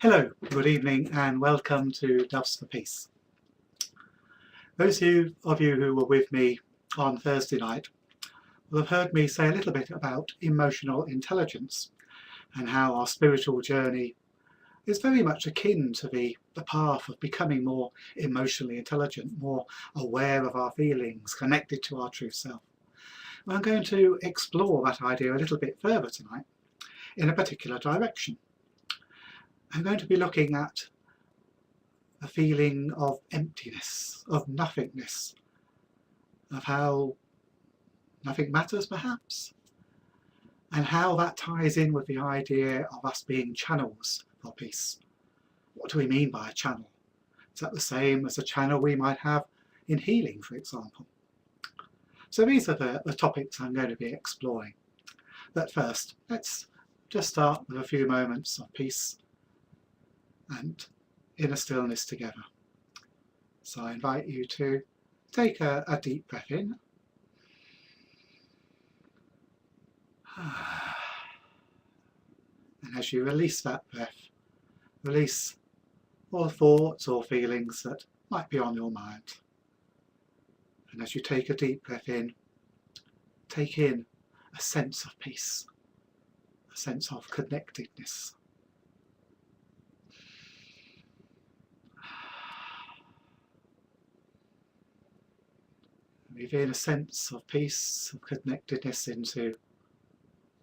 Hello, good evening and welcome to Doves for Peace. Those of you who were with me on Thursday night will have heard me say a little bit about emotional intelligence and how our spiritual journey is very much akin to the path of becoming more emotionally intelligent, more aware of our feelings, connected to our true self. I'm going to explore that idea a little bit further tonight in a particular direction. I'm going to be looking at a feeling of emptiness, of nothingness, of how nothing matters perhaps, and how that ties in with the idea of us being channels for peace. What do we mean by a channel? Is that the same as a channel we might have in healing, for example? So these are the topics I'm going to be exploring. But first, let's just start with a few moments of peace and inner stillness together. So I invite you to take a deep breath in. And as you release that breath, release all thoughts or feelings that might be on your mind. And as you take a deep breath in, take in a sense of peace, a sense of connectedness. Breathe in a sense of peace, of connectedness into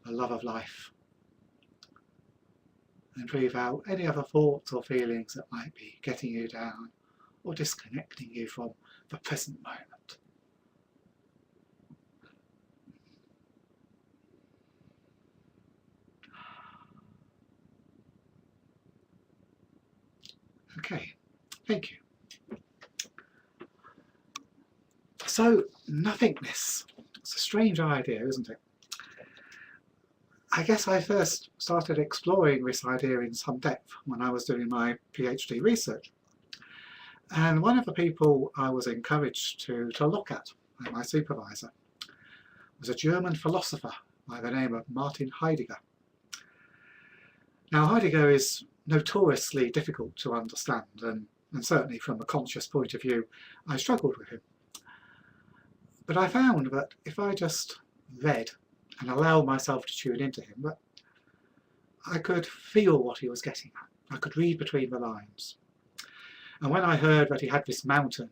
the love of life. And breathe out any other thoughts or feelings that might be getting you down or disconnecting you from the present moment. Okay, thank you. So, nothingness. It's a strange idea, isn't it? I guess I first started exploring this idea in some depth when I was doing my PhD research. And one of the people I was encouraged to look at, my supervisor, was a German philosopher by the name of Martin Heidegger. Now, Heidegger is notoriously difficult to understand, and certainly from a conscious point of view, I struggled with him. But I found that if I just read and allowed myself to tune into him, that I could feel what he was getting at. I could read between the lines. And when I heard that he had this mountain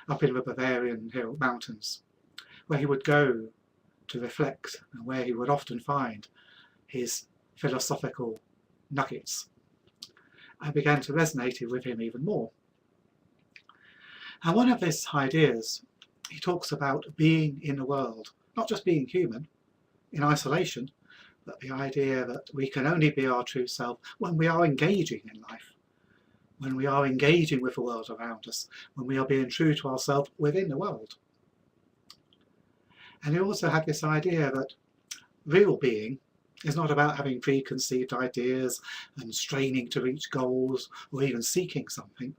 up in the Bavarian Hill Mountains, where he would go to reflect and where he would often find his philosophical nuggets, I began to resonate with him even more. And one of his ideas, he talks about being in the world, not just being human in isolation, but the idea that we can only be our true self when we are engaging in life, when we are engaging with the world around us, when we are being true to ourselves within the world. And he also had this idea that real being is not about having preconceived ideas and straining to reach goals or even seeking something,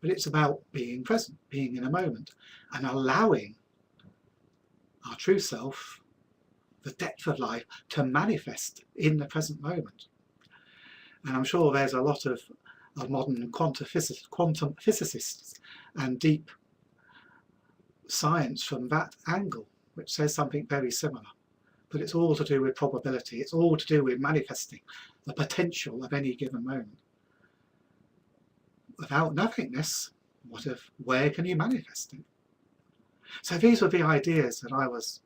but it's about being present, being in a moment, and allowing our true self, the depth of life, to manifest in the present moment. And I'm sure there's a lot of modern quantum physicists and deep science from that angle, which says something very similar. But it's all to do with probability, it's all to do with manifesting the potential of any given moment. Without nothingness, where can you manifest it? So these were the ideas that I was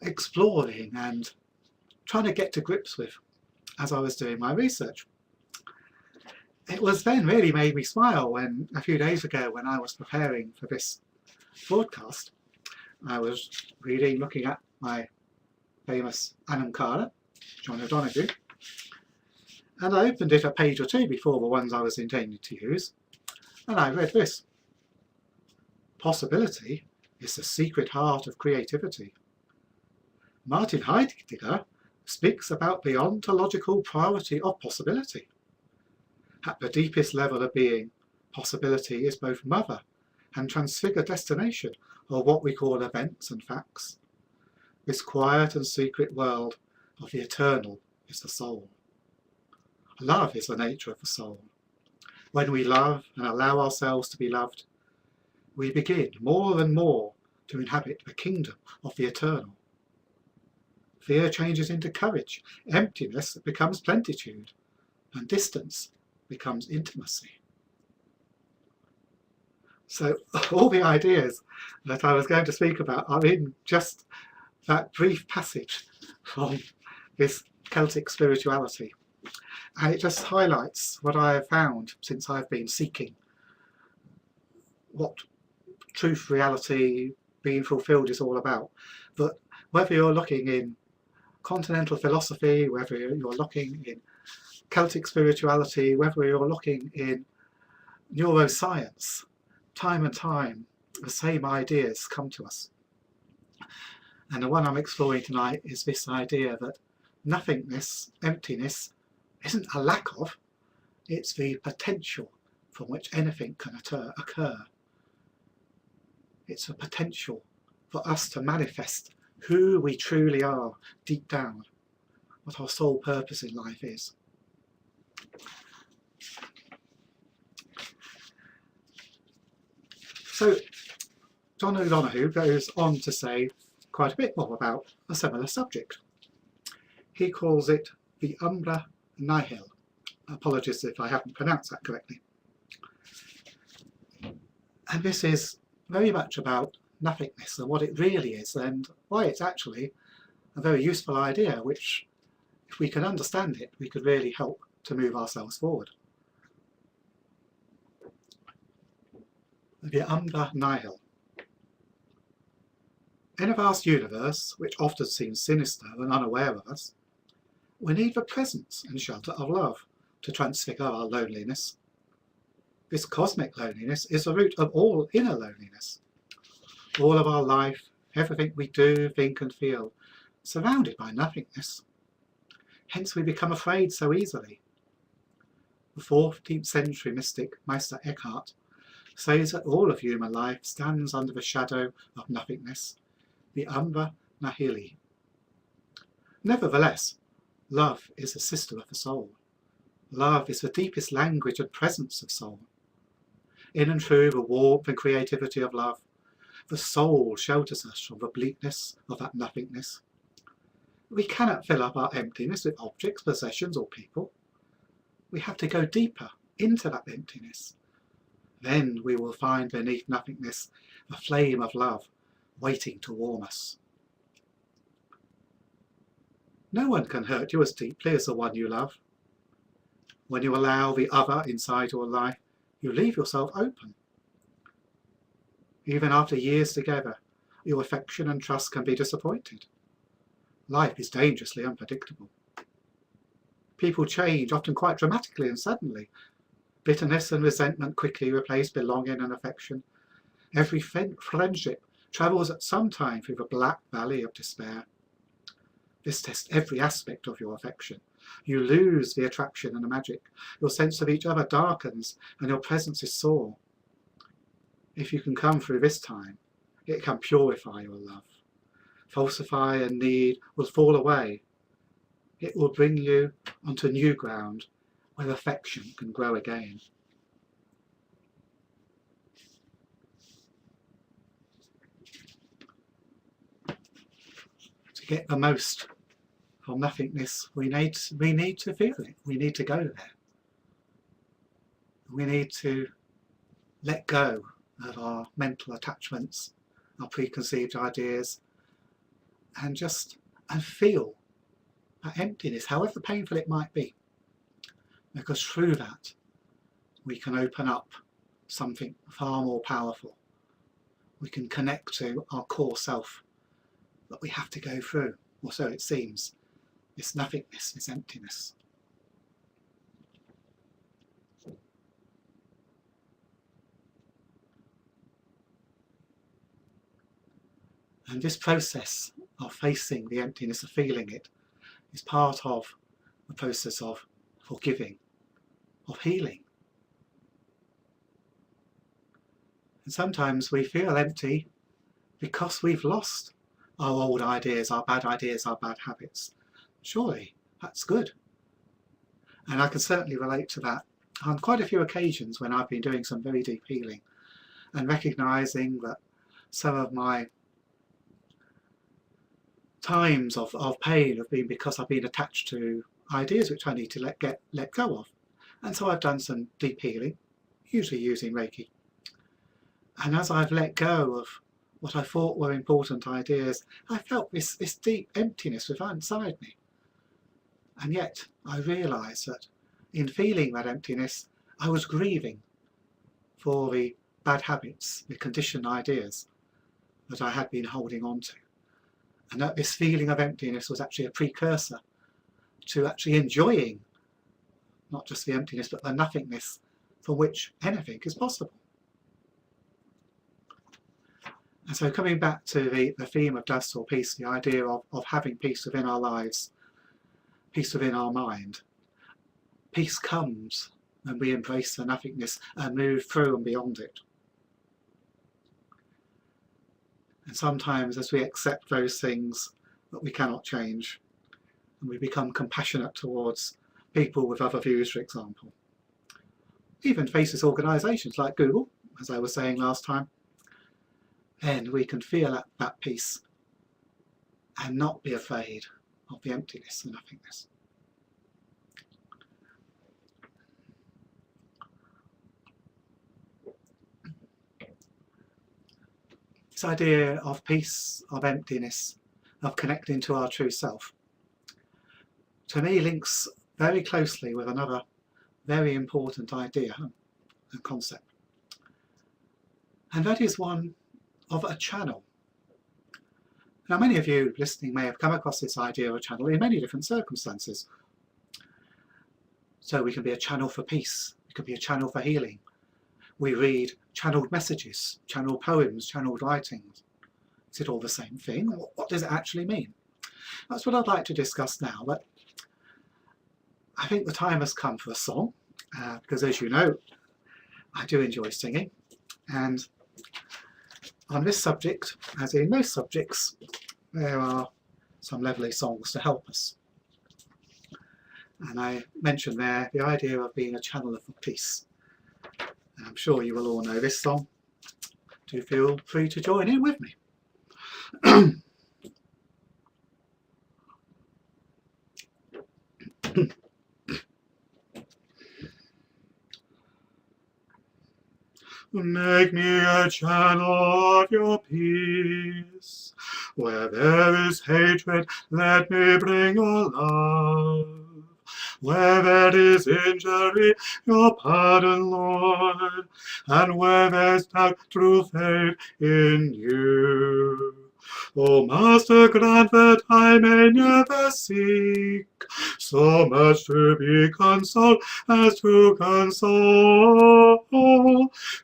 exploring and trying to get to grips with as I was doing my research. It was then really made me smile when a few days ago, when I was preparing for this broadcast, I was looking at my famous Annam Cara, John O'Donoghue, and I opened it a page or two before the ones I was intending to use, and I read this: possibility is the secret heart of creativity. Martin Heidegger speaks about the ontological priority of possibility. At the deepest level of being, possibility is both mother and transfigured destination of what we call events and facts. This quiet and secret world of the eternal is the soul. Love is the nature of the soul. When we love and allow ourselves to be loved, we begin more and more to inhabit the kingdom of the eternal. Fear changes into courage, emptiness becomes plenitude, and distance becomes intimacy. So all the ideas that I was going to speak about are in just that brief passage from this Celtic spirituality. And it just highlights what I have found since I've been seeking what truth, reality, being fulfilled is all about. That whether you're looking in continental philosophy, whether you're looking in Celtic spirituality, whether you're looking in neuroscience, time and time the same ideas come to us. And the one I'm exploring tonight is this idea that nothingness, emptiness, isn't a lack of, it's the potential from which anything can occur. It's a potential for us to manifest who we truly are deep down, what our sole purpose in life is. So John O'Donohue goes on to say quite a bit more about a similar subject. He calls it the umbra nihil. Apologies if I haven't pronounced that correctly. And this is very much about nothingness and what it really is, and why it's actually a very useful idea, which, if we can understand it, we could really help to move ourselves forward. The umbra nihil. In a vast universe, which often seems sinister and unaware of us, we need the presence and shelter of love to transfigure our loneliness. This cosmic loneliness is the root of all inner loneliness. All of our life, everything we do, think and feel, surrounded by nothingness. Hence we become afraid so easily. The 14th century mystic Meister Eckhart says that all of human life stands under the shadow of nothingness, the umbra nihili. Nevertheless, love is the sister of the soul. Love is the deepest language and presence of soul. In and through the warmth and creativity of love, the soul shelters us from the bleakness of that nothingness. We cannot fill up our emptiness with objects, possessions or people. We have to go deeper into that emptiness. Then we will find beneath nothingness the flame of love waiting to warm us. No one can hurt you as deeply as the one you love. When you allow the other inside your life, you leave yourself open. Even after years together, your affection and trust can be disappointed. Life is dangerously unpredictable. People change, often quite dramatically and suddenly. Bitterness and resentment quickly replace belonging and affection. Every friendship travels at some time through the black valley of despair. This tests every aspect of your affection. You lose the attraction and the magic. Your sense of each other darkens and your presence is sore. If you can come through this time, it can purify your love. Falsify and need will fall away. It will bring you onto new ground where affection can grow again. To get the most from nothingness, we need to feel it. We need to go there. We need to let go of our mental attachments, our preconceived ideas, and feel that emptiness, however painful it might be. Because through that, we can open up something far more powerful. We can connect to our core self that we have to go through, or so it seems, this nothingness, this emptiness. And this process of facing the emptiness, of feeling it, is part of the process of forgiving, of healing. And sometimes we feel empty because we've lost our old ideas, our bad habits. Surely that's good. And I can certainly relate to that on quite a few occasions when I've been doing some very deep healing and recognising that some of my times of pain have been because I've been attached to ideas which I need to let go of. And so I've done some deep healing, usually using Reiki. And as I've let go of what I thought were important ideas, I felt this deep emptiness within inside me. And yet I realised that in feeling that emptiness, I was grieving for the bad habits, the conditioned ideas that I had been holding on to. And that this feeling of emptiness was actually a precursor to actually enjoying not just the emptiness but the nothingness for which anything is possible. And so coming back to the theme of dust or peace, the idea of having peace within our lives, peace within our mind. Peace comes when we embrace the nothingness and move through and beyond it. And sometimes as we accept those things that we cannot change, and we become compassionate towards people with other views, for example, even faceless organisations like Google, as I was saying last time, then we can feel that peace and not be afraid of the emptiness and nothingness. This idea of peace, of emptiness, of connecting to our true self, to me links very closely with another very important idea and concept. And that is one of a channel. Now, many of you listening may have come across this idea of a channel in many different circumstances. So we can be a channel for peace, we could be a channel for healing. We read channeled messages, channeled poems, channeled writings. Is it all the same thing? What does it actually mean? That's what I'd like to discuss now, but I think the time has come for a song, because as you know, I do enjoy singing, and on this subject, as in most subjects, there are some lovely songs to help us. And I mentioned there the idea of being a channel of peace. And I'm sure you will all know this song. Do feel free to join in with me. Make me a channel of your peace. Where there is hatred, let me bring your love. Where there is injury, your pardon, Lord. And where there's doubt, true faith in you. O Master, grant that I may never seek so much to be consoled as to console,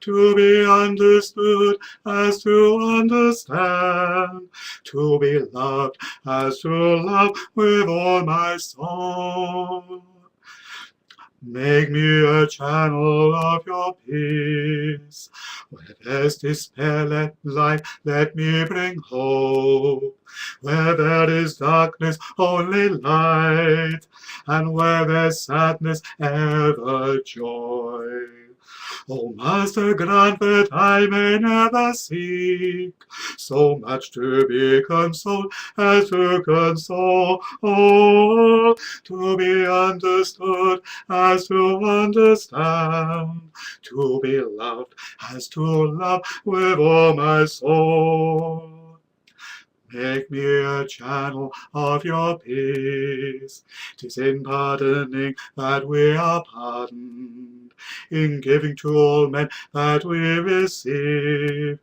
to be understood as to understand, to be loved as to love with all my soul. Make me a channel of your peace. Where there's despair, let light, let me bring hope. Where there is darkness, only light. And where there's sadness, ever joy. O Master, grant that I may never seek so much to be consoled as to console, to be understood as to understand, to be loved as to love with all my soul. Make me a channel of your peace. 'Tis in pardoning that we are pardoned, in giving to all men that we receive,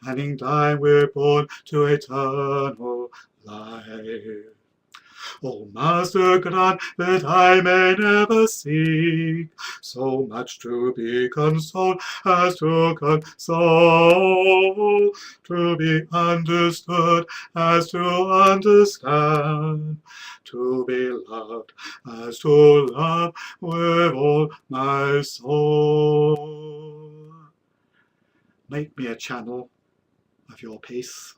and in dying we're born to eternal life. O Master, grant that I may never seek so much to be consoled as to console, to be understood as to understand, to be loved as to love with all my soul. Make me a channel of your peace.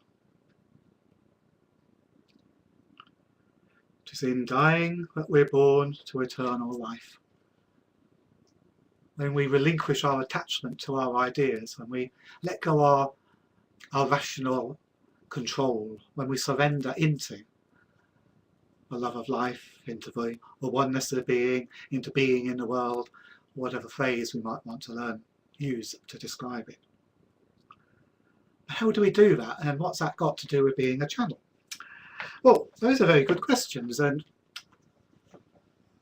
'Tis in dying that we're born to eternal life. when we relinquish our attachment to our ideas, when we let go our rational control, when we surrender into the love of life, into the oneness of being, into being in the world, whatever phrase we might want to use to describe it. How do we do that, and what's that got to do with being a channel? Well, those are very good questions, and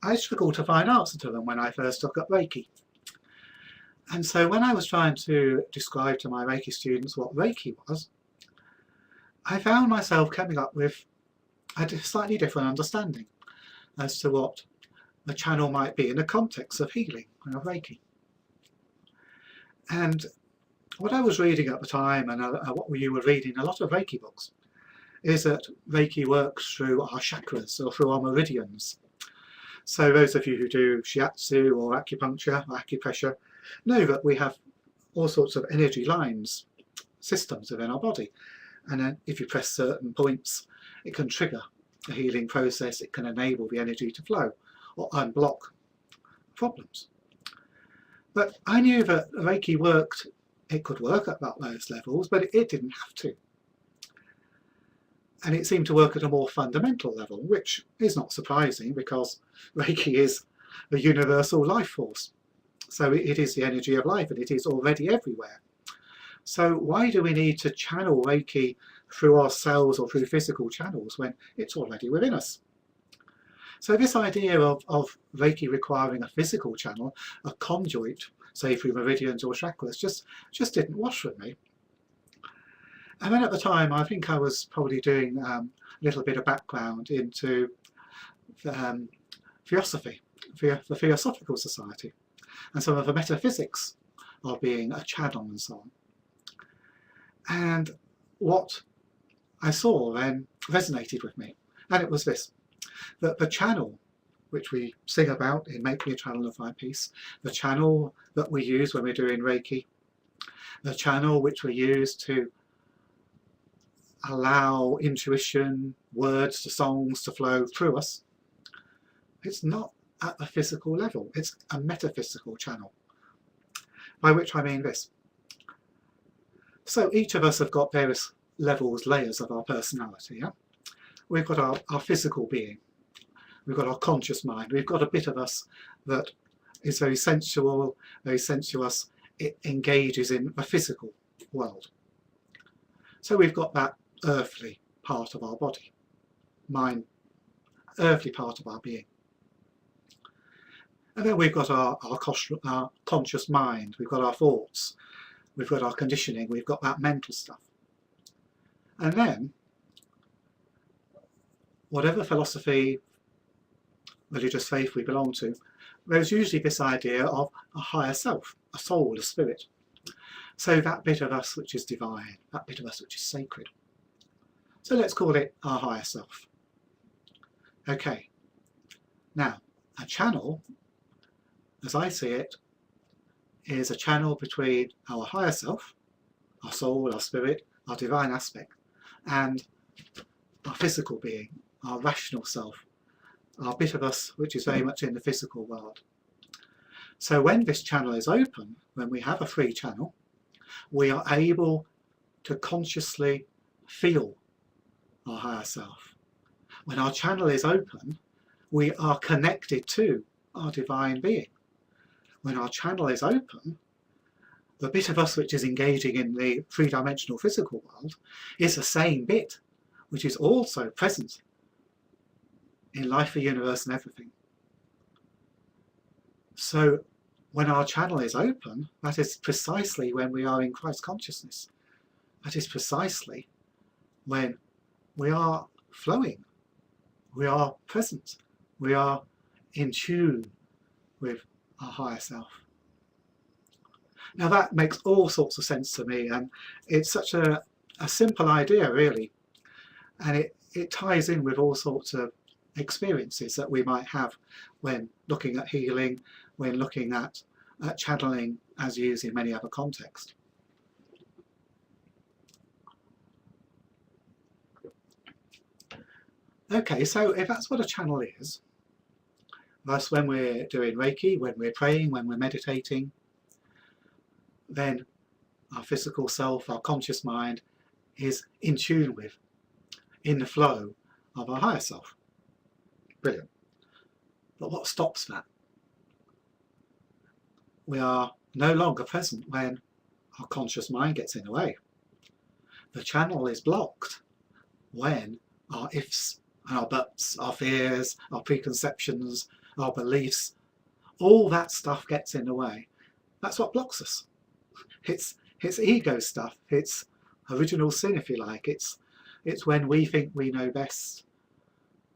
I struggled to find answers to them when I first took up Reiki. And so when I was trying to describe to my Reiki students what Reiki was, I found myself coming up with a slightly different understanding as to what a channel might be in the context of healing and of Reiki. And what I was reading at the time, and what you were reading, a lot of Reiki books, is that Reiki works through our chakras or through our meridians. So those of you who do shiatsu or acupuncture or acupressure know that we have all sorts of energy lines, systems within our body, and then if you press certain points it can trigger a healing process, it can enable the energy to flow or unblock problems. But I knew that Reiki worked, it could work at those levels, but it didn't have to. And it seemed to work at a more fundamental level, which is not surprising because Reiki is a universal life force. So it is the energy of life and it is already everywhere. So why do we need to channel Reiki through our cells or through physical channels when it's already within us? So this idea of Reiki requiring a physical channel, a conduit, say through meridians or chakras, just didn't wash with me. And then at the time, I think I was probably doing a little bit of background into Theosophy, the Theosophical Society, and some of the metaphysics of being a channel and so on. And what I saw then resonated with me, and it was this, that the channel which we sing about in Make Me a Channel of Thy Peace, the channel that we use when we're doing Reiki, the channel which we use to allow intuition, words, to songs to flow through us, it's not at a physical level, it's a metaphysical channel. By which I mean this. So each of us have got various levels, layers of our personality. Yeah? We've got our physical being, we've got our conscious mind, we've got a bit of us that is very sensual, very sensuous, it engages in the physical world. So we've got that earthly part of our body, mind, earthly part of our being. And then we've got our conscious mind, we've got our thoughts, we've got our conditioning, we've got that mental stuff. And then, whatever philosophy, religious faith we belong to, there's usually this idea of a higher self, a soul, a spirit. So that bit of us which is divine, that bit of us which is sacred. So let's call it our higher self. Okay, now a channel, as I see it, is a channel between our higher self, our soul, our spirit, our divine aspect, and our physical being, our rational self, our bit of us which is very much in the physical world. So when this channel is open, when we have a free channel, we are able to consciously feel our higher self. When our channel is open, we are connected to our divine being. When our channel is open, the bit of us which is engaging in the three-dimensional physical world is the same bit which is also present in life, the universe and everything. So when our channel is open, that is precisely when we are in Christ consciousness. That is precisely when we are flowing, we are present, we are in tune with our higher self. Now that makes all sorts of sense to me, and it's such a simple idea really, and it ties in with all sorts of experiences that we might have when looking at healing, when looking at channeling as used in many other contexts. Okay, so if that's what a channel is, Thus, when we're doing Reiki, when we're praying, when we're meditating, then our physical self, our conscious mind, is in tune with, in the flow of our higher self. Brilliant. But what stops that? We are no longer present when our conscious mind gets in the way. The channel is blocked when our ifs and our buts, our fears, our preconceptions, our beliefs, all that stuff gets in the way. That's what blocks us. It's ego stuff. It's original sin, if you like. It's when we think we know best,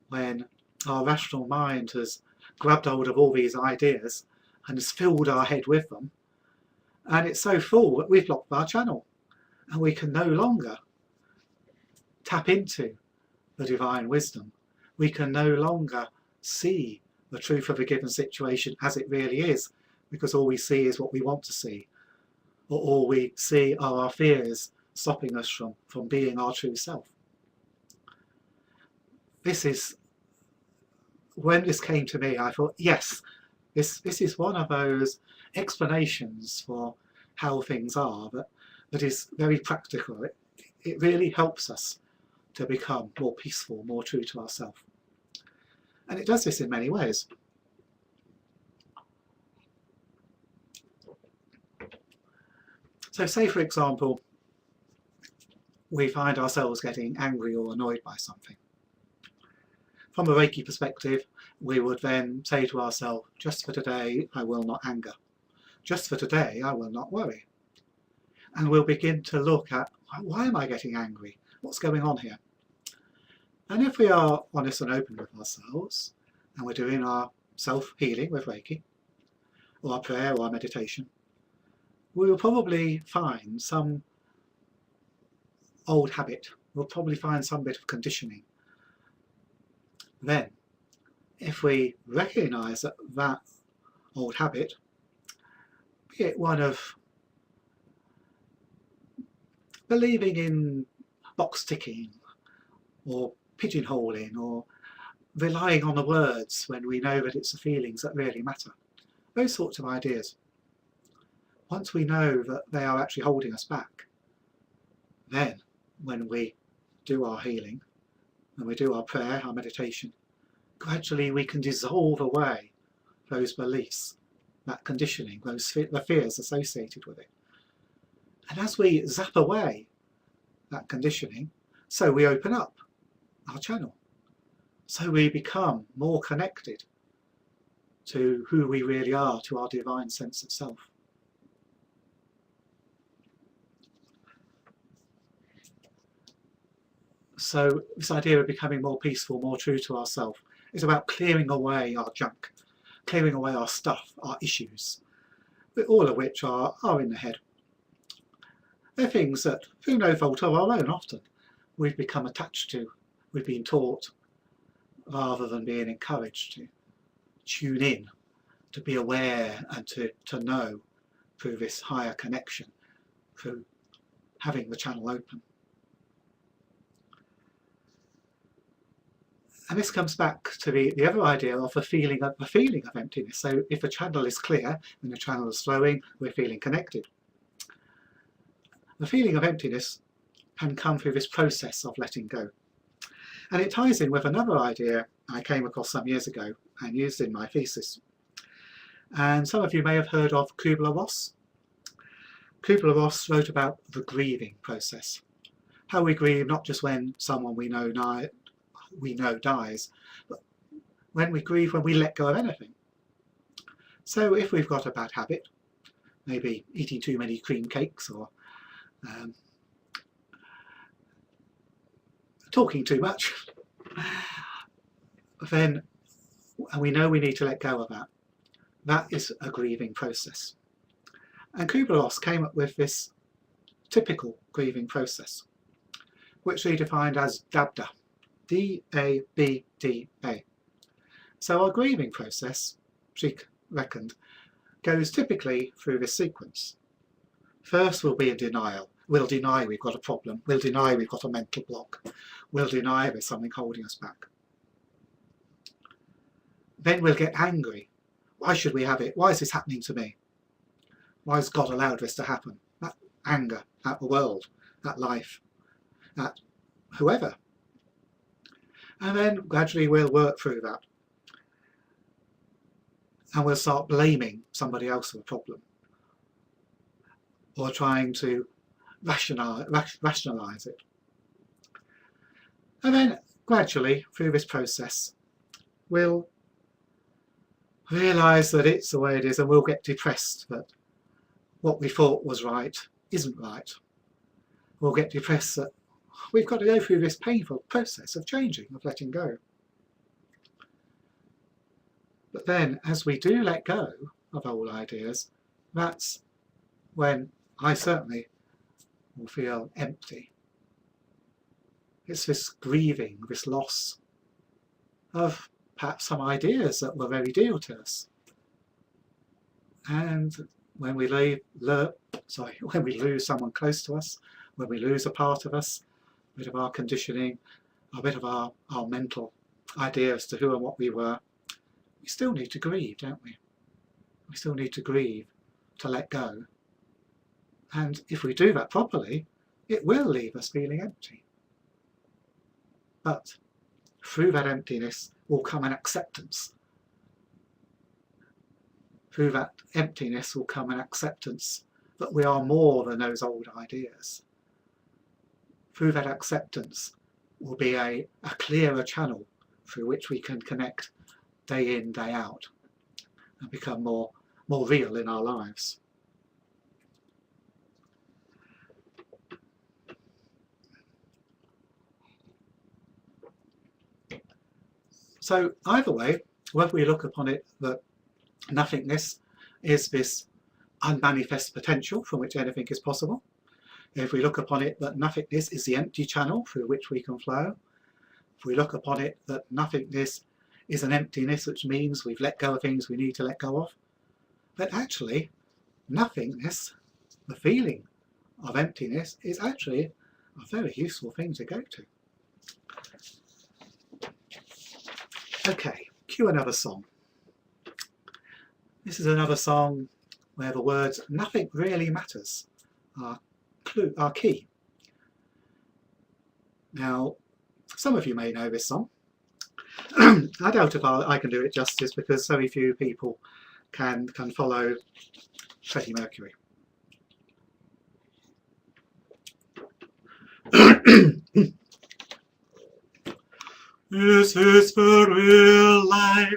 when our rational mind has grabbed hold of all these ideas and has filled our head with them, and it's so full that we've blocked our channel and we can no longer tap into the divine wisdom. We can no longer see the truth of a given situation as it really is, because all we see is what we want to see, or all we see are our fears stopping us from being our true self. This is, when this came to me, I thought, yes, this is one of those explanations for how things are that is very practical. It really helps us to become more peaceful, more true to ourselves. And it does this in many ways. So say, for example, we find ourselves getting angry or annoyed by something. From a Reiki perspective, we would then say to ourselves, just for today, I will not anger. Just for today, I will not worry. And we'll begin to look at, why am I getting angry? What's going on here? And if we are honest and open with ourselves, and we're doing our self-healing with Reiki, or our prayer or our meditation, we will probably find some old habit. We'll probably find some bit of conditioning. Then, if we recognise that old habit, be it one of believing in box ticking, or pigeonholing, or relying on the words when we know that it's the feelings that really matter. Those sorts of ideas. Once we know that they are actually holding us back, then when we do our healing, when we do our prayer, our meditation, gradually we can dissolve away those beliefs, that conditioning, the fears associated with it. And as we zap away that conditioning, so we open up our channel. So we become more connected to who we really are, to our divine sense of self. So this idea of becoming more peaceful, more true to ourselves, is about clearing away our junk, clearing away our stuff, our issues, all of which are in the head. They're things that, through no fault of our own often, we've become attached to, we've been taught, rather than being encouraged to tune in, to be aware and to know through this higher connection, through having the channel open. And this comes back to the other idea of the feeling of emptiness. So if the channel is clear and the channel is flowing, we're feeling connected. The feeling of emptiness can come through this process of letting go. And it ties in with another idea I came across some years ago and used in my thesis. And some of you may have heard of Kubler-Ross. Kubler-Ross wrote about the grieving process. How we grieve not just when someone we know dies, but when we grieve when we let go of anything. So if we've got a bad habit, maybe eating too many cream cakes or talking too much, then and we know we need to let go of that. That is a grieving process. And Kubler-Ross came up with this typical grieving process, which he defined as DABDA, D-A-B-D-A. So our grieving process, she reckoned, goes typically through this sequence. First we'll be in denial. We'll deny we've got a problem. We'll deny we've got a mental block. We'll deny there's something holding us back. then we'll get angry. Why should we have it? Why is this happening to me? Why has God allowed this to happen? That anger at the world, at life, at whoever. And then gradually we'll work through that. And we'll start blaming somebody else for the problem, or trying to rationalise it. And then gradually through this process we'll realise that it's the way it is, and we'll get depressed that what we thought was right isn't right. We'll get depressed that we've got to go through this painful process of changing, of letting go. But then as we do let go of old ideas, that's when I certainly will feel empty. It's this grieving, this loss of perhaps some ideas that were very dear to us. And when we when we lose someone close to us, when we lose a part of us, a bit of our conditioning, a bit of our mental idea as to who and what we were, we still need to grieve, don't we? We still need to grieve, to let go. And if we do that properly, it will leave us feeling empty. But through that emptiness will come an acceptance. Through that emptiness will come an acceptance that we are more than those old ideas. Through that acceptance will be a clearer channel through which we can connect day in, day out, and become more real in our lives. So either way, whether we look upon it that nothingness is this unmanifest potential from which anything is possible, if we look upon it that nothingness is the empty channel through which we can flow, if we look upon it that nothingness is an emptiness, which means we've let go of things we need to let go of, but actually nothingness, the feeling of emptiness, is actually a very useful thing to go to. Okay, cue another song. This is another song where the words "nothing really matters" are key. Now, some of you may know this song. I doubt if I can do it justice because so few people can follow Freddie Mercury. Is this for real life?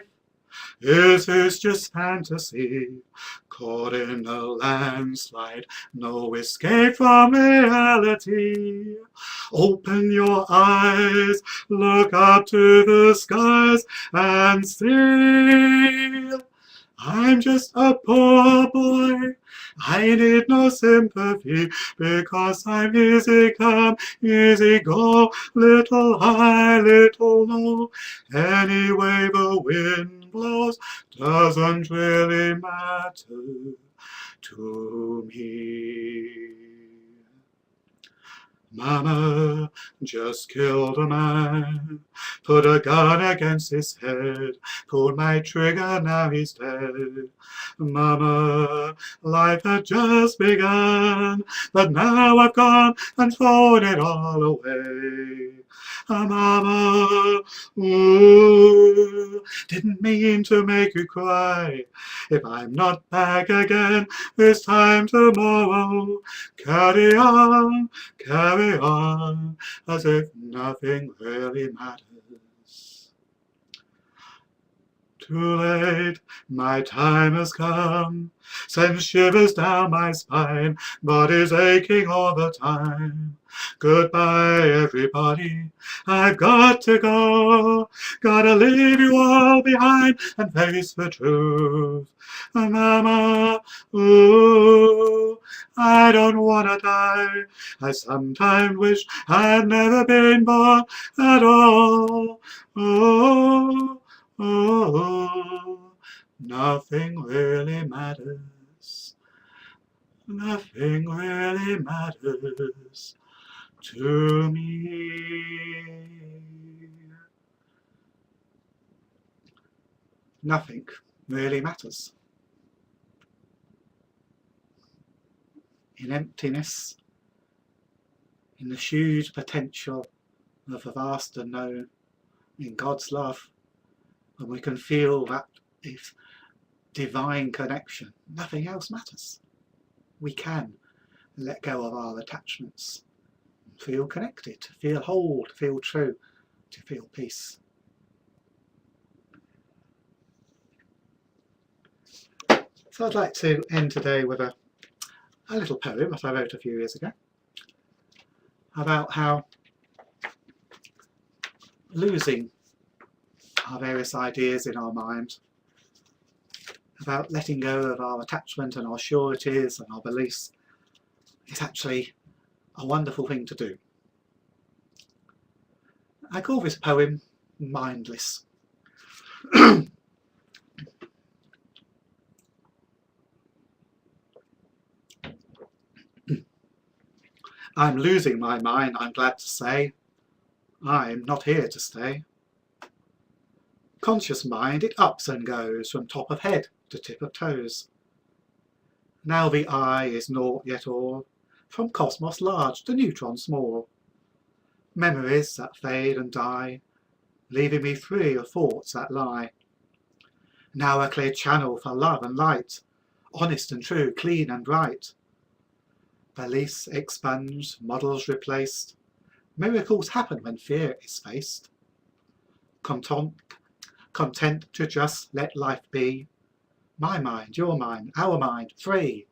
Is this just fantasy? Caught in a landslide, no escape from reality. Open your eyes, look up to the skies and see. I'm just a poor boy, I need no sympathy, because I'm easy come, easy go, little high, little low. Any way the wind blows doesn't really matter to me. Mama just killed a man, put a gun against his head, pulled my trigger, now he's dead. Mama, life had just begun, but now I've gone and thrown it all away. Mama, ooh, didn't mean to make you cry. If I'm not back again this time tomorrow, carry on, as if nothing really matters. Too late, my time has come, sends shivers down my spine, body's aching all the time. Goodbye everybody, I've got to go, gotta leave you all behind and face the truth. Mama, ooh, I don't wanna die, I sometimes wish I'd never been born at all. Oh, oh, nothing really matters, nothing really matters to me. nothing really matters. In emptiness, in the huge potential of the vast unknown, in God's love, and we can feel that divine connection, nothing else matters. We can let go of our attachments, feel connected, feel whole, feel true, to feel peace. So I'd like to end today with a little poem that I wrote a few years ago about how losing our various ideas in our mind, about letting go of our attachment and our sureties and our beliefs, is actually a wonderful thing to do. I call this poem Mindless. I'm losing my mind, I'm glad to say. I'm not here to stay. Conscious mind, it ups and goes from top of head to tip of toes. Now the I is naught yet all, from cosmos large to neutron small. Memories that fade and die, leaving me free of thoughts that lie. Now a clear channel for love and light, honest and true, clean and bright. Beliefs expunged, models replaced. Miracles happen when fear is faced. Content to just let life be. My mind, your mind, our mind, free.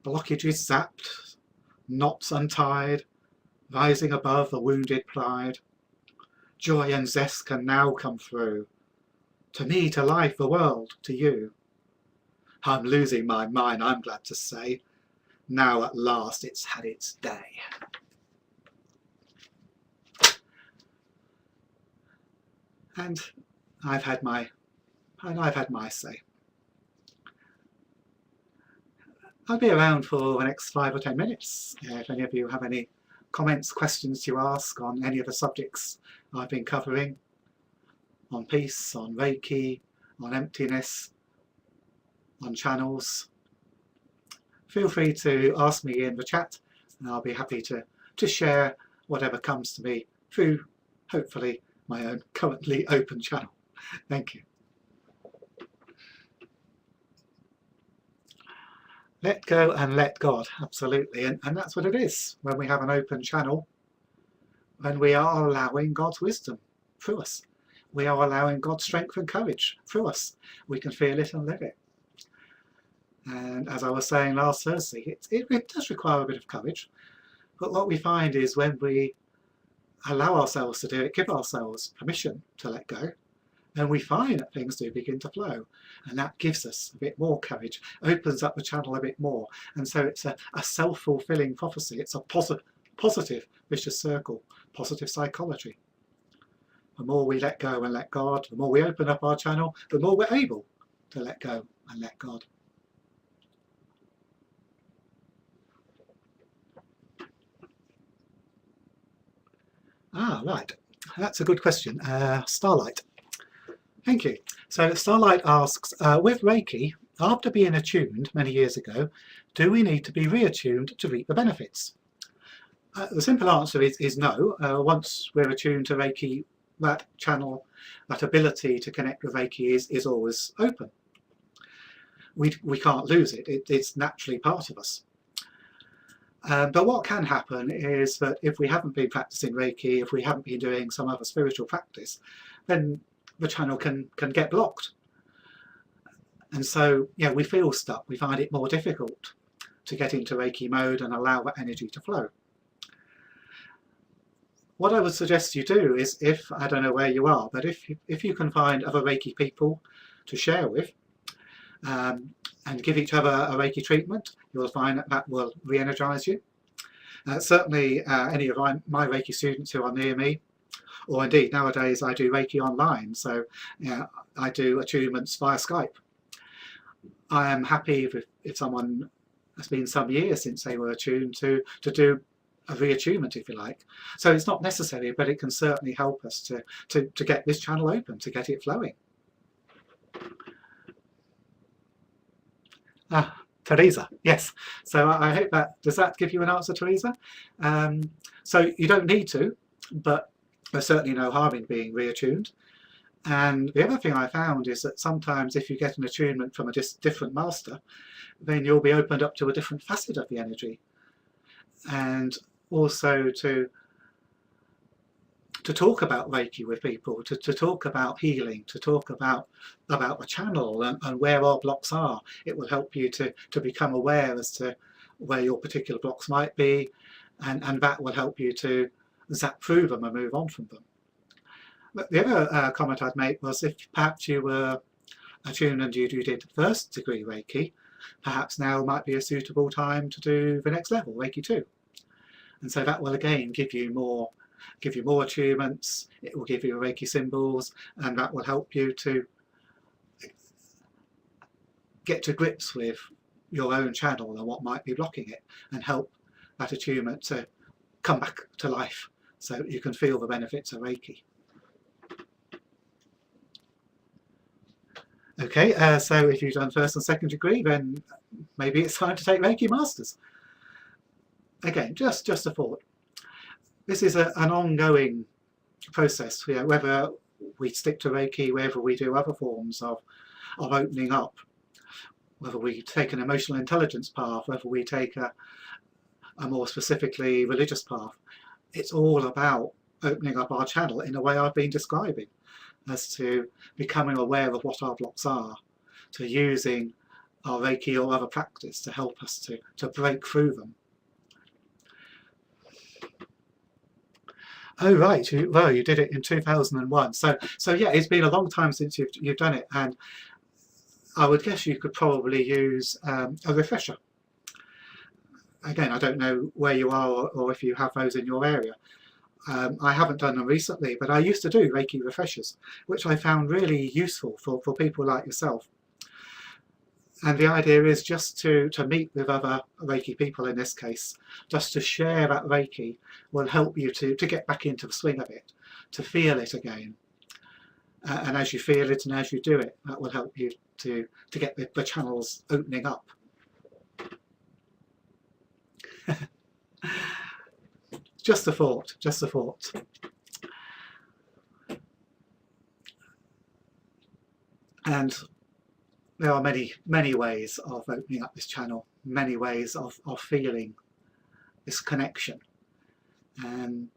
Blockages zapped, knots untied, rising above the wounded pride. Joy and zest can now come through. To me, to life, the world, to you. I'm losing my mind, I'm glad to say. Now at last it's had its day. And I've had my say. I'll be around for the next 5 or 10 minutes if any of you have any comments, questions to ask on any of the subjects I've been covering, on peace, on Reiki, on emptiness, on channels. Feel free to ask me in the chat and I'll be happy to share whatever comes to me through, hopefully, my own currently open channel. Thank you. Let go and let God, absolutely, and that's what it is when we have an open channel, when we are allowing God's wisdom through us. We are allowing God's strength and courage through us. We can feel it and live it. And as I was saying last Thursday, it does require a bit of courage, but what we find is when we allow ourselves to do it, give ourselves permission to let go, and we find that things do begin to flow, and that gives us a bit more courage, opens up the channel a bit more, and so it's a self-fulfilling prophecy. It's a positive vicious circle, positive psychology. The more we let go and let God, the more we open up our channel, the more we're able to let go and let God. Right, that's a good question. Starlight. Thank you. So Starlight asks, with Reiki, after being attuned many years ago, do we need to be reattuned to reap the benefits? The simple answer is no. Once we're attuned to Reiki, that channel, that ability to connect with Reiki is always open. We can't lose it. It's naturally part of us. But what can happen is that if we haven't been practicing Reiki, if we haven't been doing some other spiritual practice, then the channel can get blocked. And so, yeah, we feel stuck. We find it more difficult to get into Reiki mode and allow that energy to flow. What I would suggest you do is, if, I don't know where you are, but if you can find other Reiki people to share with, and give each other a Reiki treatment, you'll find that will re-energize you. Certainly any of my Reiki students who are near me, or indeed nowadays I do Reiki online, so I do attunements via Skype. I am happy if someone has been some years since they were attuned to do a reattunement, if you like. So it's not necessary, but it can certainly help us to get this channel open, to get it flowing. Teresa, yes. So I hope does that give you an answer, Teresa? So you don't need to, but there's certainly no harm in being reattuned. And the other thing I found is that sometimes if you get an attunement from a different master, then you'll be opened up to a different facet of the energy. And also to talk about Reiki with people, to talk about healing, to talk about the channel and where our blocks are. It will help you to become aware as to where your particular blocks might be, and that will help you to zap through them and move on from them. But the other comment I'd make was if perhaps you were attuned and you did first degree Reiki, perhaps now might be a suitable time to do the next level, Reiki 2. And so that will again give you more attunements, it will give you Reiki symbols, and that will help you to get to grips with your own channel and what might be blocking it, and help that attunement to come back to life so you can feel the benefits of Reiki. Okay, so if you've done first and second degree, then maybe it's time to take Reiki Masters. Again, just a thought. This is an ongoing process, whether we stick to Reiki, whether we do other forms of opening up, whether we take an emotional intelligence path, whether we take a more specifically religious path. It's all about opening up our channel in a way I've been describing, as to becoming aware of what our blocks are, to using our Reiki or other practice to help us to break through them. Oh right, well you did it in 2001. So yeah, it's been a long time since you've done it, and I would guess you could probably use a refresher. Again, I don't know where you are or if you have those in your area. I haven't done them recently, but I used to do Reiki refreshers, which I found really useful for people like yourself. And the idea is just to meet with other Reiki people in this case, just to share that Reiki will help you to get back into the swing of it, to feel it again. And as you feel it and as you do it, that will help you to get the channels opening up. Just a thought, just a thought. And there are many ways of opening up this channel, many ways of feeling this connection. And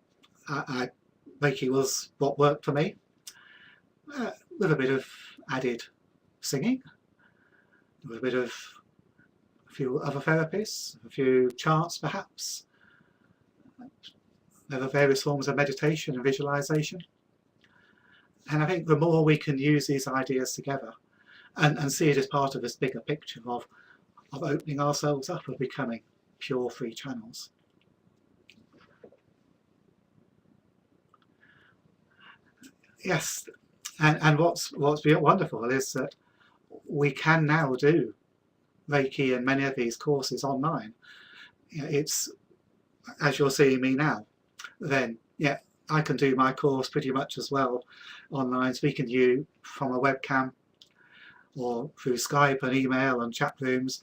Reiki was what worked for me, with a bit of added singing, with a bit of a few other therapies, a few chants perhaps. There are various forms of meditation and visualization. And I think the more we can use these ideas together and see it as part of this bigger picture of opening ourselves up, of becoming pure free channels. Yes, and what's wonderful is that we can now do Reiki and many of these courses online. It's, as you're seeing me now, then yeah, I can do my course pretty much as well online, speaking to you from a webcam or through Skype and email and chat rooms,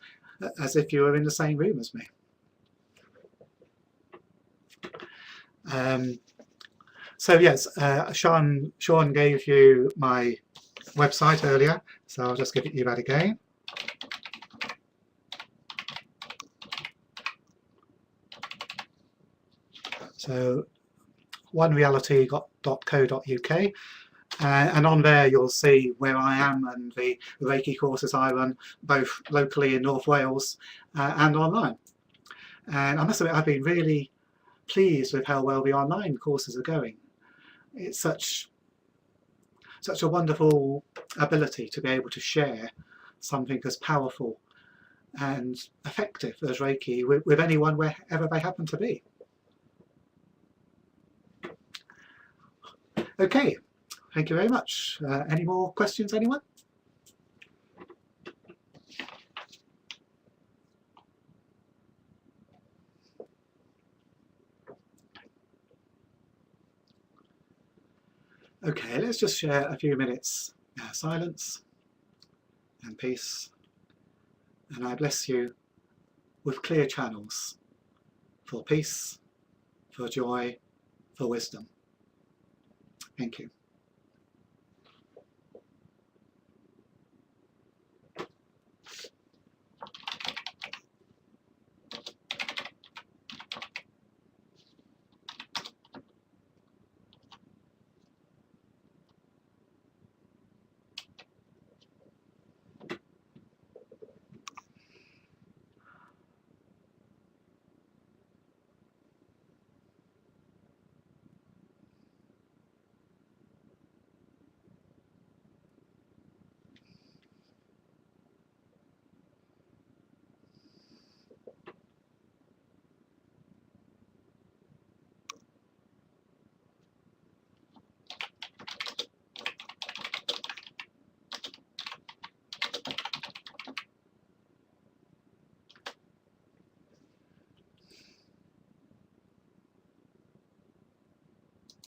as if you were in the same room as me. So yes, Sean gave you my website earlier, so I'll just give you that again. So onereality.co.uk, and on there you'll see where I am and the Reiki courses I run, both locally in North Wales and online. And I must admit, I've been really pleased with how well the online courses are going. It's such a wonderful ability to be able to share something as powerful and effective as Reiki with anyone wherever they happen to be. Okay, thank you very much. Any more questions, anyone? Okay, let's just share a few minutes silence and peace and I bless you with clear channels for peace, for joy, for wisdom. Thank you.